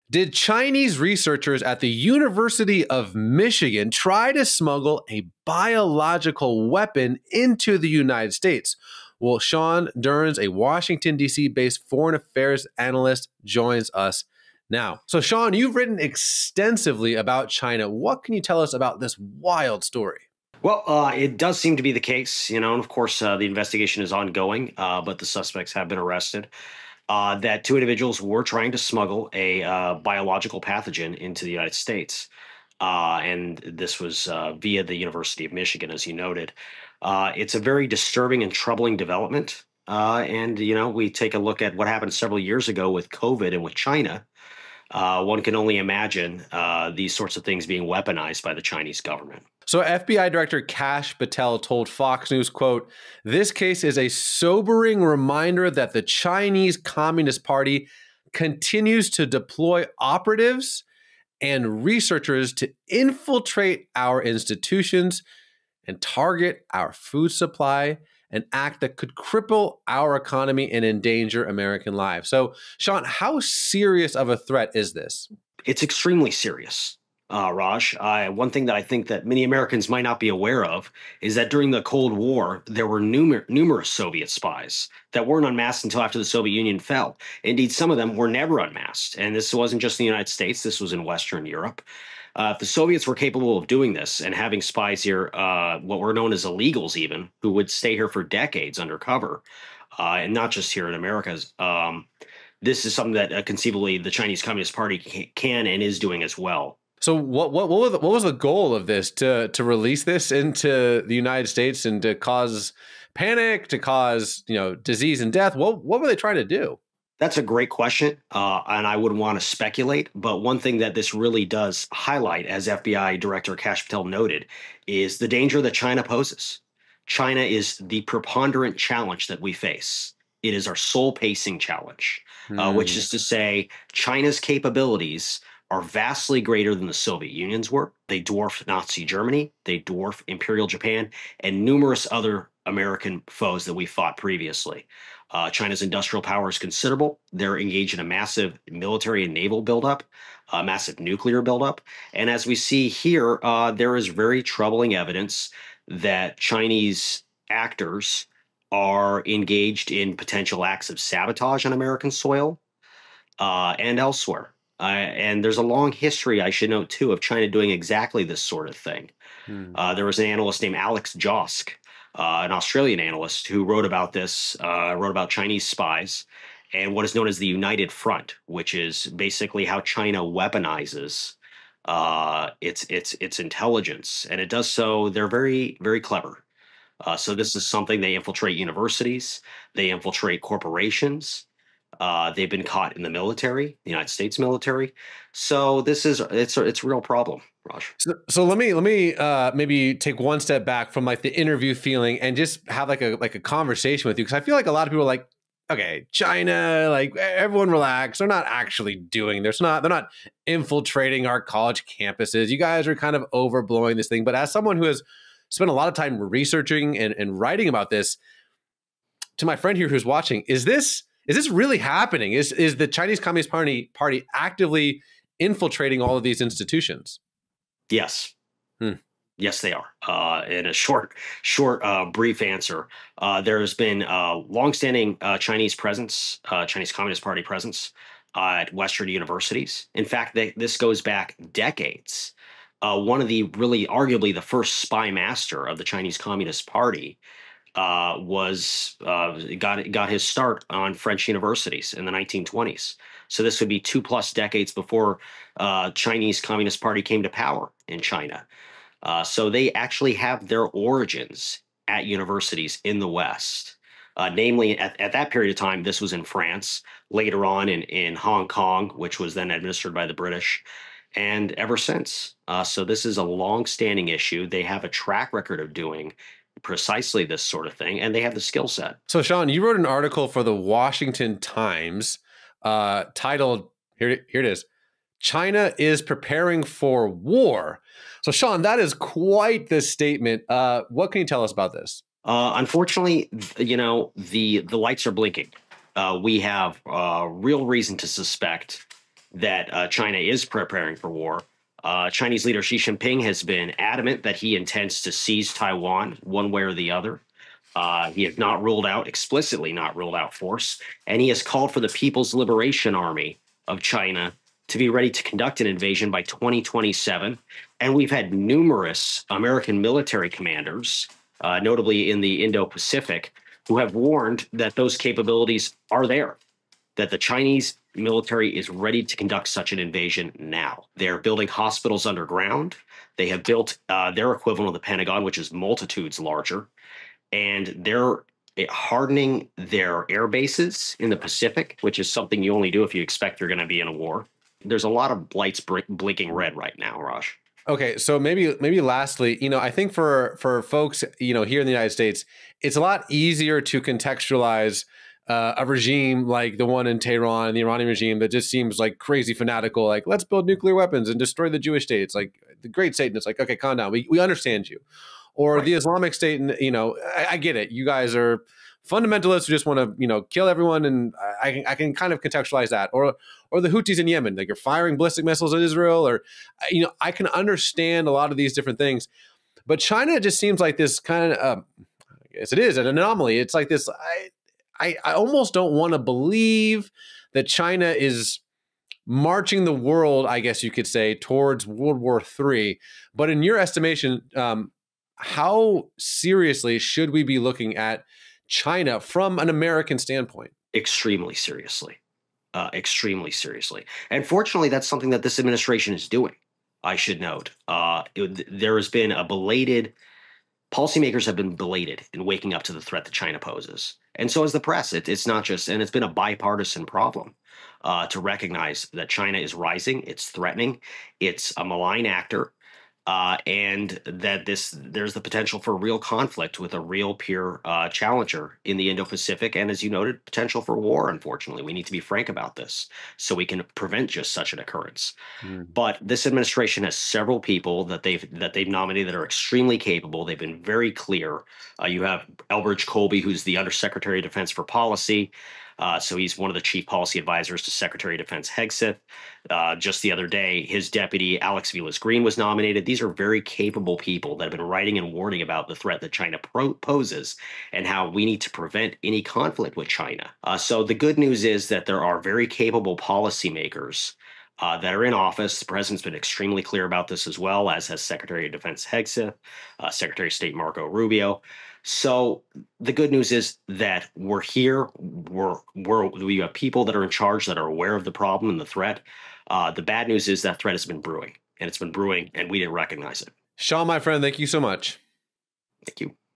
Did Chinese researchers at the University of Michigan try to smuggle a biological weapon into the United States? Well, Sean Durns, a Washington, D.C. based foreign affairs analyst, joins us now. So, Sean, you've written extensively about China. What can you tell us about this wild story? Well, it does seem to be the case, and of course, the investigation is ongoing, but the suspects have been arrested. That two individuals were trying to smuggle a biological pathogen into the United States. And this was via the University of Michigan, as you noted. It's a very disturbing and troubling development. We take a look at what happened several years ago with COVID and with China. One can only imagine these sorts of things being weaponized by the Chinese government. So FBI Director Kash Patel told Fox News, quote, "This case is a sobering reminder that the Chinese Communist Party continues to deploy operatives and researchers to infiltrate our institutions and target our food supply, an act that could cripple our economy and endanger American lives." So, Sean, how serious of a threat is this? It's extremely serious, Raj. One thing that I think that many Americans might not be aware of is that during the Cold War, there were numerous Soviet spies that weren't unmasked until after the Soviet Union fell. Indeed, some of them were never unmasked. And this wasn't just in the United States, this was in Western Europe. If the Soviets were capable of doing this and having spies here, what were known as illegals even, who would stay here for decades undercover, and not just here in America, this is something that conceivably the Chinese Communist Party can and is doing as well. So what was the goal of this, to release this into the United States and to cause panic, to cause, disease and death? What were they trying to do? That's a great question, and I wouldn't want to speculate. But one thing that this really does highlight, as FBI Director Kash Patel noted, is the danger that China poses. China is the preponderant challenge that we face. It is our sole pacing challenge, which is to say China's capabilities are vastly greater than the Soviet Union's were. They dwarf Nazi Germany, they dwarf Imperial Japan, and numerous other American foes that we fought previously. China's industrial power is considerable. They're engaged in a massive military and naval buildup, a massive nuclear buildup. And as we see here, there is very troubling evidence that Chinese actors are engaged in potential acts of sabotage on American soil and elsewhere. And there's a long history, I should note, too, of China doing exactly this sort of thing. There was an analyst named Alex Josk, an Australian analyst, who wrote about this, wrote about Chinese spies and what is known as the United Front, which is basically how China weaponizes its intelligence. And it does so, they're very, very clever. So this is something, they infiltrate universities, they infiltrate corporations. They've been caught in the military, the United States military. So it's a real problem, Raj. So let me maybe take one step back from like the interview feeling and just have like a conversation with you, because I feel like a lot of people are like, okay, China, like everyone relax. They're not actually doing this. They're not infiltrating our college campuses. You guys are kind of overblowing this thing. But as someone who has spent a lot of time researching and writing about this, to my friend here who's watching, is this really happening? Is the Chinese Communist Party actively infiltrating all of these institutions? Yes. Yes, they are. In a short, brief answer, there has been longstanding Chinese presence, Chinese Communist Party presence at Western universities. In fact, this goes back decades. One of the really, arguably, the first spy master of the Chinese Communist Party got his start on French universities in the 1920s. So this would be 2+ decades before Chinese Communist Party came to power in China. So they actually have their origins at universities in the West. Namely, at that period of time, this was in France, later on in Hong Kong, which was then administered by the British, and ever since. So this is a long-standing issue. They have a track record of doing precisely this sort of thing, and they have the skill set. So, Sean, you wrote an article for the Washington Times titled, here it is, "China is Preparing for War." So, Sean, that is quite the statement. What can you tell us about this? Unfortunately, the lights are blinking. We have real reason to suspect that China is preparing for war. Chinese leader Xi Jinping has been adamant that he intends to seize Taiwan one way or the other. He has not ruled out, explicitly not ruled out force, and he has called for the People's Liberation Army of China to be ready to conduct an invasion by 2027. And we've had numerous American military commanders, notably in the Indo-Pacific, who have warned that those capabilities are there, that the Chinese military is ready to conduct such an invasion now. They're building hospitals underground. They have built their equivalent of the Pentagon, which is multitudes larger, and they're hardening their air bases in the Pacific, which is something you only do if you expect you're going to be in a war. There's a lot of lights blinking red right now, Raj. Okay, so maybe lastly, I think for folks, here in the United States, it's a lot easier to contextualize a regime like the one in Tehran, the Iranian regime that just seems like crazy fanatical, like let's build nuclear weapons and destroy the Jewish state. It's like the great Satan. It's like, okay, calm down. We understand you. Or the Islamic State, and I get it. You guys are fundamentalists who just want to kill everyone, and I can kind of contextualize that. Or the Houthis in Yemen, like you're firing ballistic missiles at Israel, or I can understand a lot of these different things. But China just seems like this kind of I guess it is an anomaly. It's like this. I almost don't want to believe that China is marching the world, I guess you could say, towards World War III. But in your estimation, how seriously should we be looking at China from an American standpoint? Extremely seriously. Extremely seriously. And fortunately, that's something that this administration is doing, I should note. There has been policymakers have been belated in waking up to the threat that China poses. And so is the press. It's not just, and it's been a bipartisan problem to recognize that China is rising, it's threatening, it's a malign actor, and that there's the potential for real conflict with a real peer challenger in the Indo-Pacific, and as you noted, potential for war. Unfortunately, we need to be frank about this so we can prevent just such an occurrence. But this administration has several people that they've nominated that are extremely capable. They've been very clear. You have Elbridge Colby, who's the Undersecretary of Defense for Policy. So he's one of the chief policy advisors to Secretary of Defense Hegseth. Just the other day, his deputy, Alex Vilas-Green, was nominated. These are very capable people that have been writing and warning about the threat that China poses and how we need to prevent any conflict with China. So the good news is that there are very capable policymakers that are in office. The president's been extremely clear about this as well, as has Secretary of Defense Hegseth, Secretary of State Marco Rubio. So the good news is that we're here. We have people that are in charge that are aware of the problem and the threat. The bad news is that threat has been brewing, and it's been brewing, and we didn't recognize it. Sean, my friend, thank you so much. Thank you.